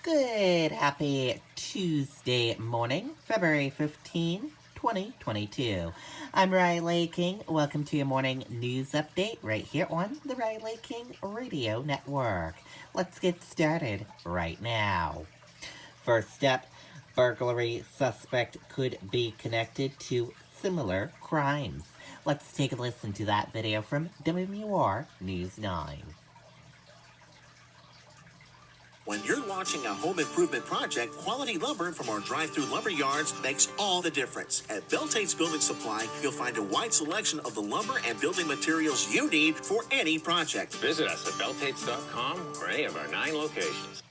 Good, happy Tuesday morning, February 15, 2022. I'm Riley King. Welcome to your morning news update right here on the Riley King Radio Network. Let's get started right now. First up, burglary suspect could be connected to similar crimes. Let's take a listen to that video from WMUR News 9. When you're launching a home improvement project, quality lumber from our drive-through lumber yards makes all the difference. At Bell Tate's Building Supply, you'll find a wide selection of the lumber and building materials you need for any project. Visit us at belltates.com or any of our 9 locations.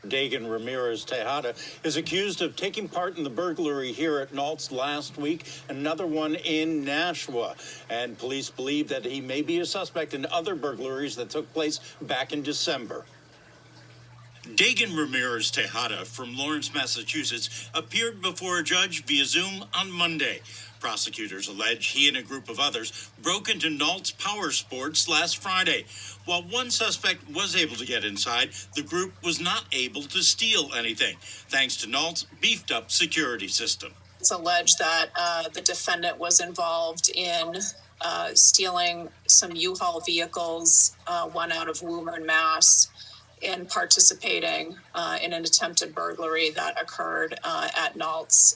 Dagan Ramirez Tejada is accused of taking part in the burglary here at Nault's last week, another one in Nashua. And police believe that he may be a suspect in other burglaries that took place back in December. Dagan Ramirez Tejada from Lawrence, Massachusetts, appeared before a judge via Zoom on Monday. Prosecutors allege he and a group of others broke into Nault's Power Sports last Friday. While one suspect was able to get inside, the group was not able to steal anything, thanks to Nault's beefed-up security system. It's alleged that the defendant was involved in stealing some U-Haul vehicles, one out of Woburn, Mass., and participating in an attempted burglary that occurred at Nault's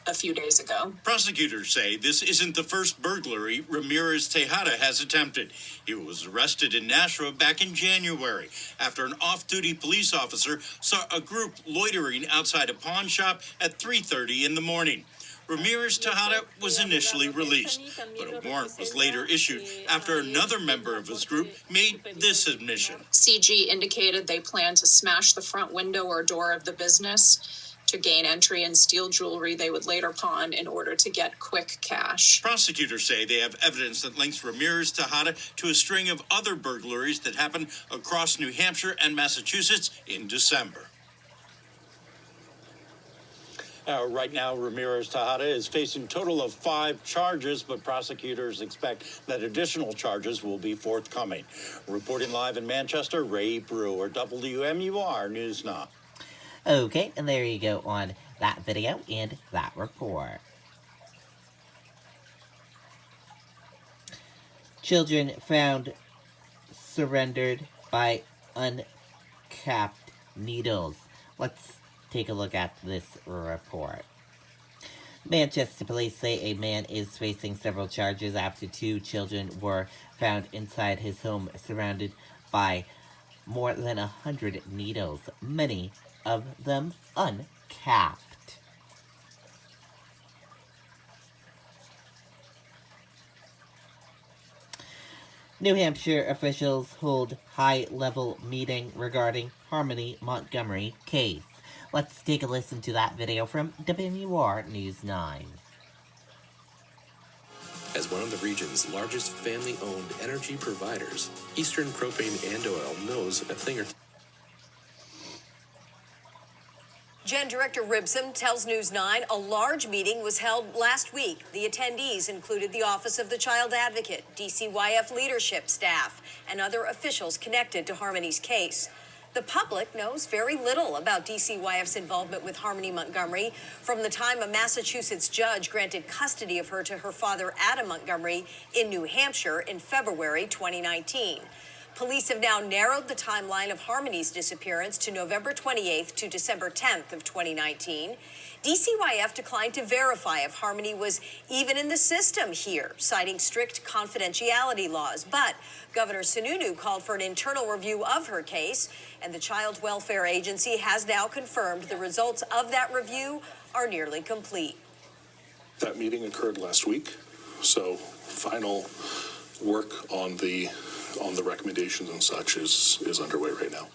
a few days ago. Prosecutors say this isn't the first burglary Ramirez Tejada has attempted. He was arrested in Nashua back in January after an off-duty police officer saw a group loitering outside a pawn shop at 3:30 in the morning. Ramirez Tejada was initially released, but a warrant was later issued after another member of his group made this admission. CG indicated they plan to smash the front window or door of the business to gain entry and steal jewelry they would later pawn in order to get quick cash. Prosecutors say they have evidence that links Ramirez Tejada to a string of other burglaries that happened across New Hampshire and Massachusetts in December. Right now, Ramirez Tejada is facing a total of 5 charges, but prosecutors expect that additional charges will be forthcoming. Reporting live in Manchester, Ray Brewer, WMUR News 9. Okay, and there you go on that video and that report. Children found surrendered by uncapped needles. Let's take a look at this report. Manchester police say a man is facing several charges after 2 children were found inside his home surrounded by more than 100 needles, many of them uncapped. New Hampshire officials hold high-level meeting regarding Harmony Montgomery case. Let's take a listen to that video from WMUR News 9. As one of the region's largest family-owned energy providers, Eastern Propane and Oil knows a thing or two. Jen Director Ribson tells News 9 a large meeting was held last week. The attendees included the Office of the Child Advocate, DCYF leadership staff, and other officials connected to Harmony's case. The public knows very little about DCYF's involvement with Harmony Montgomery from the time a Massachusetts judge granted custody of her to her father, Adam Montgomery, in New Hampshire in February 2019. Police have now narrowed the timeline of Harmony's disappearance to November 28th to December 10th of 2019. DCYF declined to verify if Harmony was even in the system here, citing strict confidentiality laws. But Governor Sununu called for an internal review of her case, and the Child Welfare Agency has now confirmed the results of that review are nearly complete. That meeting occurred last week, so final work on the recommendations and such is underway right now.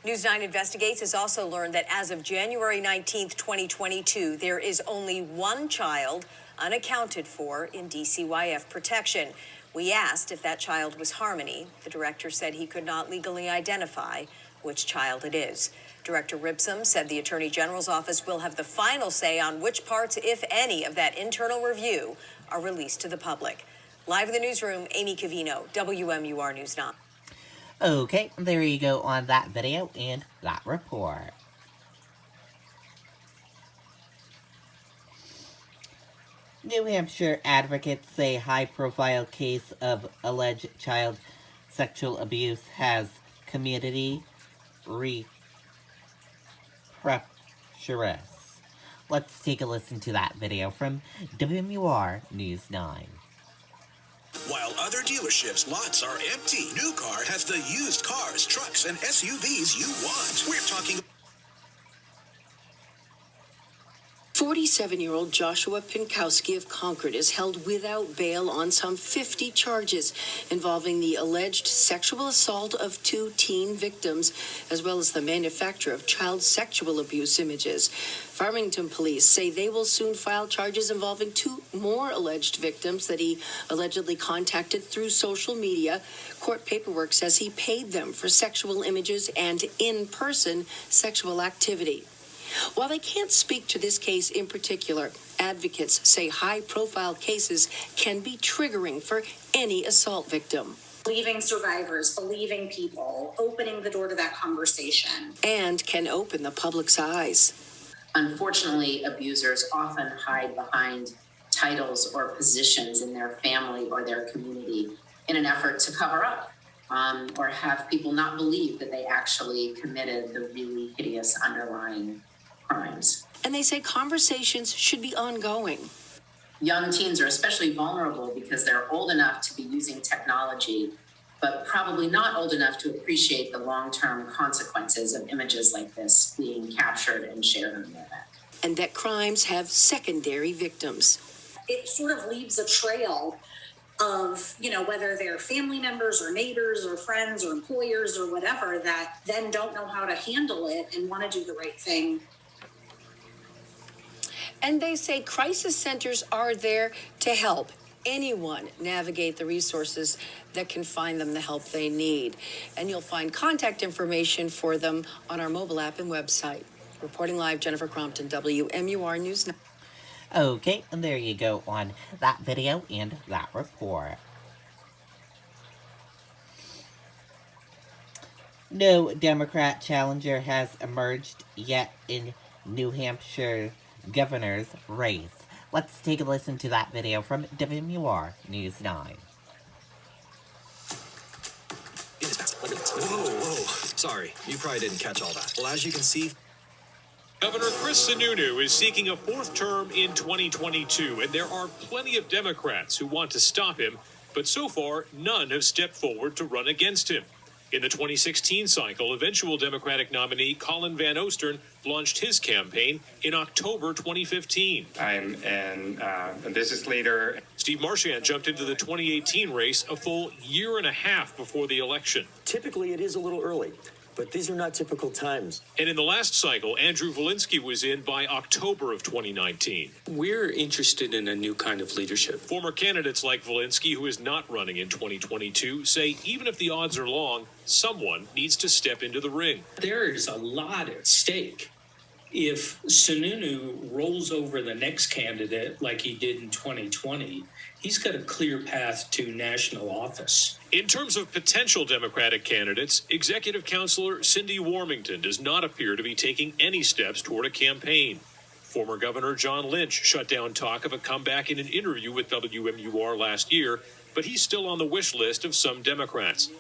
News 9 Investigates has also learned that as of January 19th, 2022, there is only 1 child unaccounted for in DCYF protection. We asked if that child was Harmony. The director said he could not legally identify which child it is. Director Ribson said the Attorney General's office will have the final say on which parts, if any, of that internal review are released to the public. Live in the newsroom, Amy Cavino, WMUR News 9. Okay, there you go on that video and that report. New Hampshire advocates say high-profile case of alleged child sexual abuse has community pressurous. Let's take a listen to that video from WMUR News 9. While other dealerships' lots are empty, New Car has the used cars, trucks, and SUVs you want. We're talking 47-year-old Joshua Pinkowski of Concord is held without bail on some 50 charges involving the alleged sexual assault of 2 teen victims, as well as the manufacture of child sexual abuse images. Farmington police say they will soon file charges involving 2 more alleged victims that he allegedly contacted through social media. Court paperwork says he paid them for sexual images and in-person sexual activity. While they can't speak to this case in particular, advocates say high-profile cases can be triggering for any assault victim. Believing survivors, believing people, opening the door to that conversation. And can open the public's eyes. Unfortunately, abusers often hide behind titles or positions in their family or their community in an effort to cover up or have people not believe that they actually committed the really hideous underlying crimes. And they say conversations should be ongoing. Young teens are especially vulnerable because they're old enough to be using technology, but probably not old enough to appreciate the long-term consequences of images like this being captured and shared on the internet. And that crimes have secondary victims. It sort of leaves a trail of, whether they're family members or neighbors or friends or employers or whatever, that then don't know how to handle it and want to do the right thing. And they say crisis centers are there to help anyone navigate the resources that can find them the help they need. And you'll find contact information for them on our mobile app and website. Reporting live, Jennifer Crompton, WMUR News 9. Okay, and there you go on that video and that report. No Democrat challenger has emerged yet in New Hampshire governor's race. Let's take a listen to that video from WMUR News 9. Whoa. Sorry, you probably didn't catch all that. Well, as you can see, Governor Chris Sununu is seeking a 4th term in 2022, and there are plenty of Democrats who want to stop him, but so far, none have stepped forward to run against him. In the 2016 cycle, eventual Democratic nominee Colin Van Ostern launched his campaign in October 2015. I'm a business leader. Steve Marchand jumped into the 2018 race a full year and a half before the election. Typically, it is a little early, but these are not typical times. And in the last cycle, Andrew Volinsky was in by October of 2019. We're interested in a new kind of leadership. Former candidates like Volinsky, who is not running in 2022, say even if the odds are long, someone needs to step into the ring. There is a lot at stake. If Sununu rolls over the next candidate like he did in 2020, he's got a clear path to national office. In terms of potential Democratic candidates, Executive Counselor Cindy Warmington does not appear to be taking any steps toward a campaign. Former Governor John Lynch shut down talk of a comeback in an interview with WMUR last year, but he's still on the wish list of some Democrats.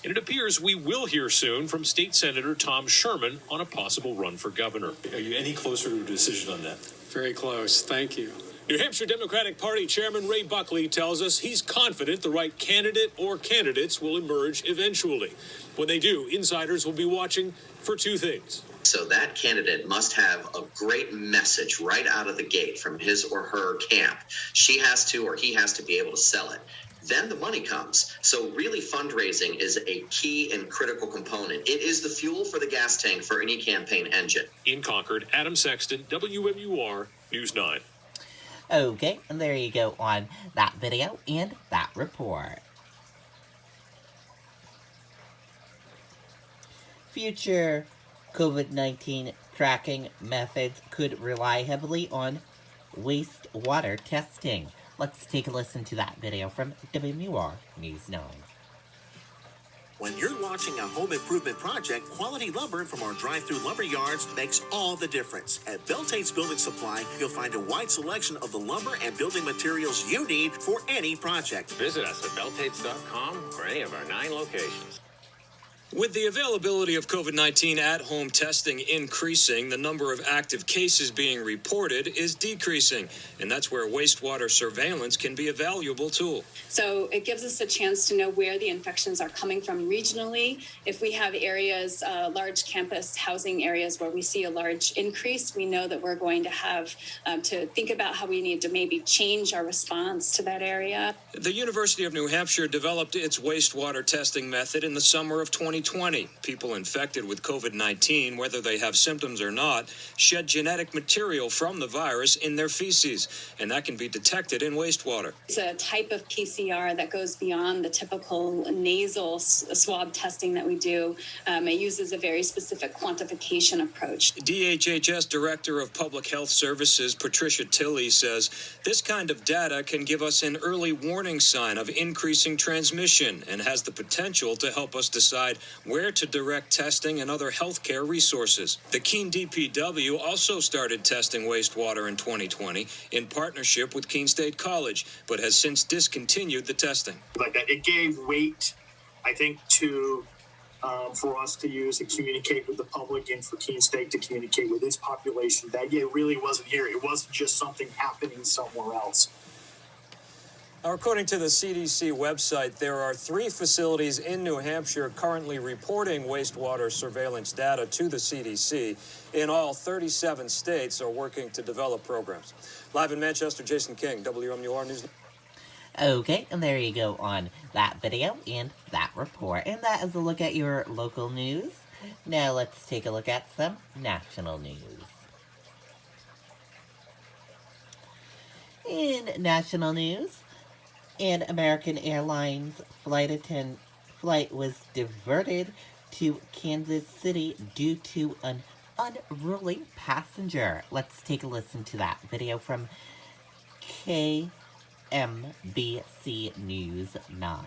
And it appears we will hear soon from State Senator Tom Sherman on a possible run for governor. are you any closer to a decision on that? Very close. Thank you. New Hampshire Democratic Party Chairman Ray Buckley tells us he's confident the right candidate or candidates will emerge eventually. When they do, insiders will be watching for 2 things. So that candidate must have a great message right out of the gate from his or her camp. She has to, or he has to be able to sell it. Then the money comes. So really fundraising is a key and critical component. It is the fuel for the gas tank for any campaign engine. In Concord, Adam Sexton, WMUR News 9. Okay, and there you go on that video and that report. Future COVID-19 tracking methods could rely heavily on wastewater testing. Let's take a listen to that video from WMUR News 9. When you're launching a home improvement project, quality lumber from our drive-through lumber yards makes all the difference. At Beltate's Building Supply, you'll find a wide selection of the lumber and building materials you need for any project. Visit us at beltates.com or any of our 9 locations. With the availability of COVID-19 at-home testing increasing, the number of active cases being reported is decreasing, and that's where wastewater surveillance can be a valuable tool. So it gives us a chance to know where the infections are coming from regionally. If we have areas, large campus housing areas where we see a large increase, we know that we're going to have to think about how we need to maybe change our response to that area. The University of New Hampshire developed its wastewater testing method in the summer of 2020. People infected with COVID-19, whether they have symptoms or not, shed genetic material from the virus in their feces, and that can be detected in wastewater. It's a type of PCR that goes beyond the typical nasal swab testing that we do. It uses a very specific quantification approach. DHHS Director of Public Health Services, Patricia Tilley, says this kind of data can give us an early warning sign of increasing transmission and has the potential to help us decide where to direct testing and other healthcare resources. The Keene DPW also started testing wastewater in 2020 in partnership with Keene State College, but has since discontinued the testing. Like that, it gave weight, I think, to for us to use and communicate with the public and for Keene State to communicate with its population that it really wasn't here. It wasn't just something happening somewhere else. According to the CDC website, there are 3 facilities in New Hampshire currently reporting wastewater surveillance data to the CDC. In all, 37 states are working to develop programs. Live in Manchester, Jason King, WMUR News. Okay, and there you go on that video and that report. And that is a look at your local news. Now let's take a look at some national news. In national news, an American Airlines flight was diverted to Kansas City due to an unruly passenger. Let's take a listen to that video from KMBC News 9.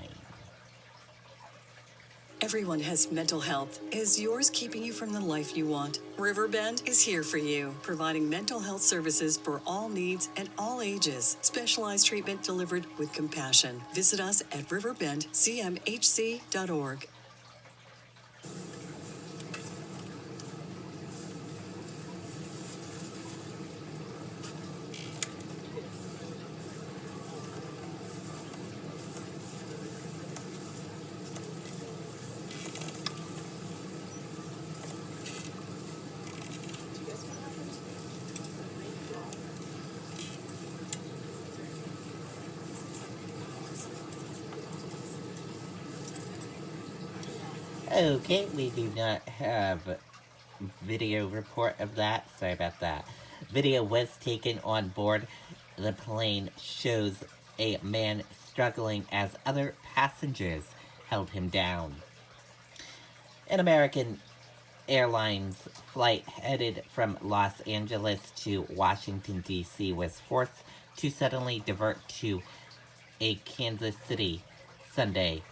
Everyone has mental health. Is yours keeping you from the life you want? Riverbend is here for you, providing mental health services for all needs and all ages. Specialized treatment delivered with compassion. Visit us at riverbendcmhc.org. Okay, we do not have video report of that. Sorry about that. Video was taken on board. The plane shows a man struggling as other passengers held him down. An American Airlines flight headed from Los Angeles to Washington, D.C. was forced to suddenly divert to a Kansas City Sunday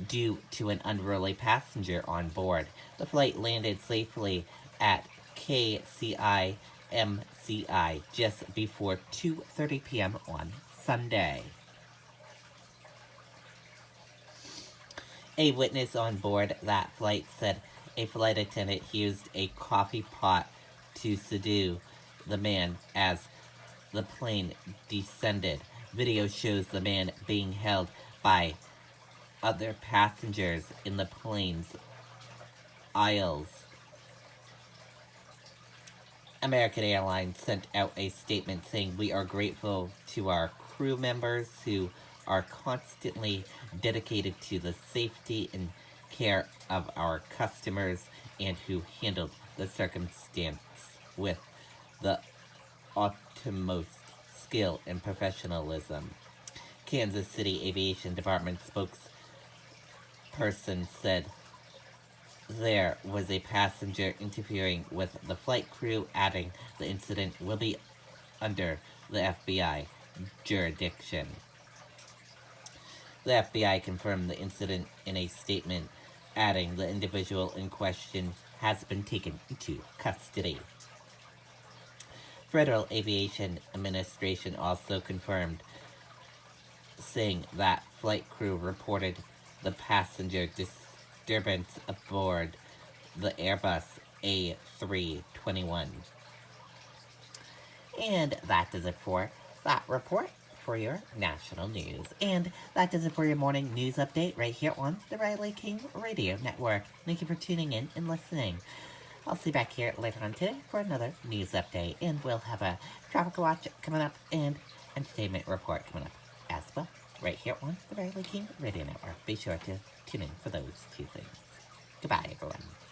due to an unruly passenger on board. The flight landed safely at KCI MCI just before 2:30 p.m. on Sunday. A witness on board that flight said a flight attendant used a coffee pot to subdue the man as the plane descended. Video shows the man being held by other passengers in the plane's aisles. American Airlines sent out a statement saying, "We are grateful to our crew members who are constantly dedicated to the safety and care of our customers and who handled the circumstance with the utmost skill and professionalism." Kansas City Aviation Department spokesperson said there was a passenger interfering with the flight crew, adding the incident will be under the FBI jurisdiction. The FBI confirmed the incident in a statement adding the individual in question has been taken into custody. Federal Aviation Administration also confirmed, saying that flight crew reported the passenger disturbance aboard the Airbus A321. And that does it for that report for your national news. And that does it for your morning news update right here on the Riley King Radio Network. Thank you for tuning in and listening. I'll see you back here later on today for another news update. And we'll have a traffic watch coming up and entertainment report coming up as well, right here on the Riley King Radio Network. Be sure to tune in for those two things. Goodbye, everyone.